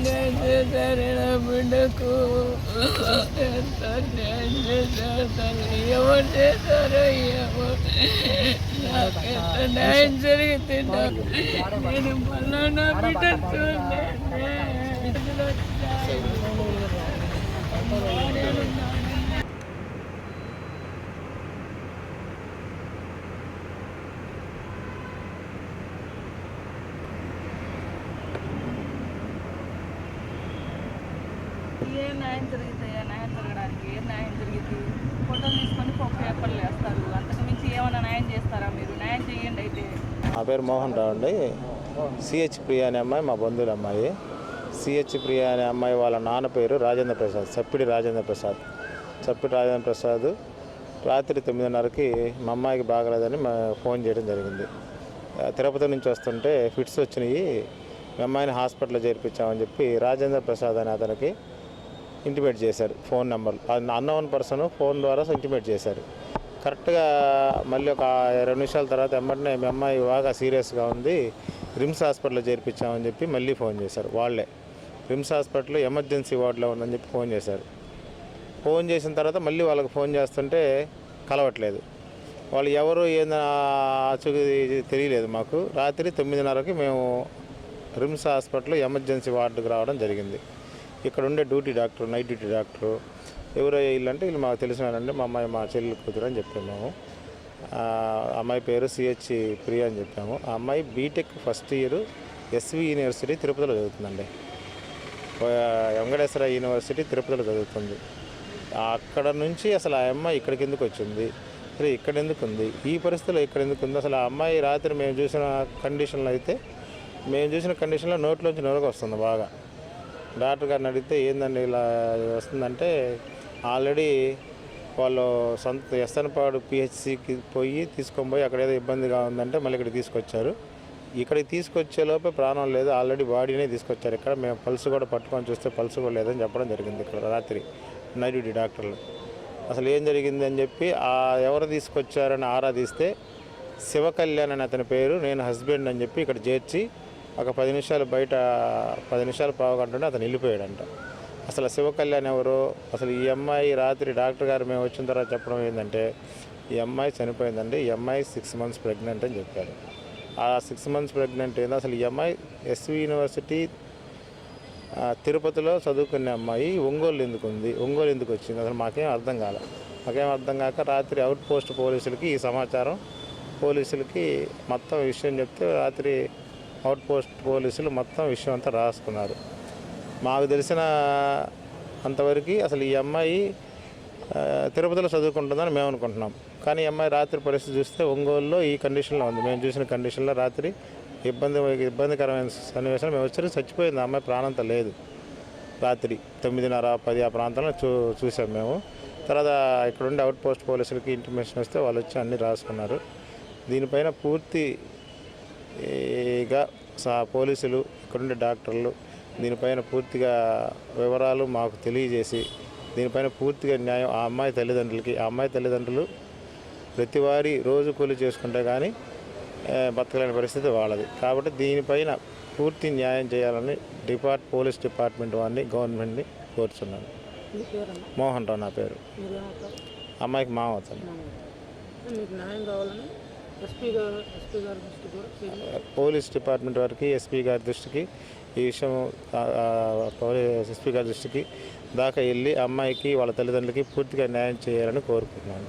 న్యాయం చేశారు నా బిడ్డకు. ఎంత న్యాయం చేశారు తల్లి, ఎవరు చేశారో ఏమో. నాకు ఎంత న్యాయం జరిగితే నేను మళ్ళా నా బిడ్డ చూడలేను. ఏ న్యాయం జరుగుతాయా? న్యాయం జరగడానికి ఏ న్యాయం జరిగింది? ఫోటోలు తీసుకొని పేపర్లు వేస్తారు, అంతకు మించి ఏమైనా న్యాయం చేస్తారా మీరు? న్యాయం చేయండి అయితే. నా పేరు మోహన్ రావు అండి. సిహెచ్ ప్రియా అనే అమ్మాయి మా బంధువుల అమ్మాయి. సిహెచ్ ప్రియా అనే అమ్మాయి వాళ్ళ నాన్న పేరు రాజేంద్ర ప్రసాద్, చప్పిడి రాజేంద్ర ప్రసాద్. రాత్రి 9:30కి మా అమ్మాయికి బాగలేదని ఫోన్ చేయడం జరిగింది. తిరుపతి నుంచి వస్తుంటే ఫిట్స్ వచ్చినాయి, మీ అమ్మాయిని హాస్పిటల్లో చేర్పించామని చెప్పి రాజేంద్ర ప్రసాద్ అని అతనికి ఇంటిమేట్ చేశారు. Phone number unknown person phone ద్వారా ఇంటిమేట్ చేశారు. కరెక్ట్గా మళ్ళీ ఒక 20 నిమిషాల తర్వాత వెంబటనే మీ అమ్మాయి బాగా సీరియస్గా ఉంది, రిమ్స్ హాస్పిటల్లో చేర్పించామని చెప్పి మళ్ళీ ఫోన్ చేశారు. వాళ్ళే రిమ్స్ హాస్పిటల్లో ఎమర్జెన్సీ వార్డులో ఉందని చెప్పి ఫోన్ చేశారు. ఫోన్ చేసిన తర్వాత మళ్ళీ వాళ్ళకి ఫోన్ చేస్తుంటే కలవట్లేదు. వాళ్ళు ఎవరు తెలియలేదు మాకు. రాత్రి 9:30కి మేము రిమ్స్ హాస్పిటల్లో ఎమర్జెన్సీ వార్డుకు రావడం జరిగింది. ఇక్కడ ఉండే నైట్ డ్యూటీ డాక్టరు ఎవరో వీళ్ళంటే వీళ్ళు మాకు తెలిసినారండి, మా అమ్మాయి మా చెల్లి కూతురు అని చెప్పాము మేము. అమ్మాయి పేరు సిహెచ్ ప్రియా అని చెప్పాము. ఆ అమ్మాయి B Tech first year SV university తిరుపతిలో చదువుతుందండి. వెంకటేశ్వర యూనివర్సిటీ తిరుపతిలో చదువుతుంది. అక్కడ నుంచి అసలు ఆ అమ్మాయి ఇక్కడికి ఎందుకు వచ్చింది, అసలు ఇక్కడ ఎందుకు ఉంది, ఈ పరిస్థితిలో ఇక్కడ ఎందుకు ఉంది? అసలు ఆ అమ్మాయి రాత్రి మేము చూసిన కండిషన్లో నోట్లోంచి నొరగ వస్తుంది బాగా. డాక్టర్ గారిని అడిగితే ఏందండి ఇలా వస్తుందంటే, ఆల్రెడీ వాళ్ళు సొంత ఎస్ఎన్పాడు పిహెచ్సికి తీసుకొని పోయి అక్కడ ఏదో ఇబ్బందిగా ఉందంటే మళ్ళీ ఇక్కడికి తీసుకొచ్చారు. ఇక్కడికి తీసుకొచ్చేలోపే ప్రాణం లేదు, ఆల్రెడీ బాడీనే తీసుకొచ్చారు. ఇక్కడ మేము పల్స్ కూడా పట్టుకొని చూస్తే పల్స్ కూడా లేదని చెప్పడం జరిగింది ఇక్కడ రాత్రి నైట్ డ్యూటీ డాక్టర్లు. అసలు ఏం జరిగింది అని చెప్పి ఎవరు తీసుకొచ్చారని ఆరా తీస్తే శివకళ్యాణ్ అని అతని పేరు, నేను హస్బెండ్ అని చెప్పి ఇక్కడ చేర్చి ఒక 10 నిమిషాలు బయట 10 నిమిషాలు పావుగంటనే అతను వెళ్ళిపోయాడంట. అసలు శివకళ్యాణ్ ఎవరు? అసలు ఈ అమ్మాయి రాత్రి డాక్టర్ గారు మేము వచ్చిన తర్వాత చెప్పడం ఏంటంటే, ఈ అమ్మాయి చనిపోయిందండి, ఈ అమ్మాయి 6 months ప్రెగ్నెంట్ అని చెప్పారు. ఆ 6 months ప్రెగ్నెంట్ ఏందో అసలు ఈ అమ్మాయి ఎస్వి యూనివర్సిటీ తిరుపతిలో చదువుకునే అమ్మాయి ఒంగోలు ఎందుకు వచ్చింది అసలు మాకేం అర్థం కాక రాత్రి అవుట్ పోస్ట్ పోలీసులకి ఈ సమాచారం పోలీసులకి మొత్తం విషయం చెప్తే రాత్రి అవుట్ పోస్ట్ పోలీసులు మొత్తం విషయం అంతా రాసుకున్నారు. మాకు తెలిసిన అంతవరకు అసలు ఈ అమ్మాయి తిరుపతిలో చదువుకుంటుందని మేము అనుకుంటున్నాం. కానీ ఈ అమ్మాయి రాత్రి పరిస్థితి చూస్తే ఒంగోలులో ఈ కండిషన్లో ఉంది. మేము చూసిన కండిషన్లో రాత్రి ఇబ్బందికరమైన సన్నివేశం మేము వచ్చి చచ్చిపోయింది. ఆ అమ్మాయి ప్రాణంతో లేదు. రాత్రి 9:30, 10 ఆ ప్రాంతంలో చూసాం మేము. తర్వాత ఇక్కడ ఉండే అవుట్ పోస్ట్ పోలీసులకి ఇంటిమేషన్ వస్తే వాళ్ళు వచ్చి అన్నీ రాసుకున్నారు. దీనిపైన పూర్తిగా పోలీసులు ఇక్కడుండే డాక్టర్లు దీనిపైన పూర్తిగా వివరాలు మాకు తెలియజేసి దీనిపైన పూర్తిగా న్యాయం ఆ అమ్మాయి తల్లిదండ్రులు ప్రతివారీ రోజు కూలి చేసుకుంటే కానీ బతకలేని పరిస్థితి వాళ్ళది. కాబట్టి దీనిపైన పూర్తి న్యాయం చేయాలని పోలీస్ డిపార్ట్మెంట్ వారిని గవర్నమెంట్ని కోరుచున్నాను. మోహన్ రావు నా పేరు. అమ్మాయికి మామ అవుతాను. పోలీస్ డిపార్ట్మెంట్ వారికి ఎస్పీ గారి దృష్టికి ఈ విషయం ఎస్పీ గారి దృష్టికి దాకా వెళ్ళి అమ్మాయికి వాళ్ళ తల్లిదండ్రులకి పూర్తిగా న్యాయం చేయాలని కోరుకుంటున్నాను.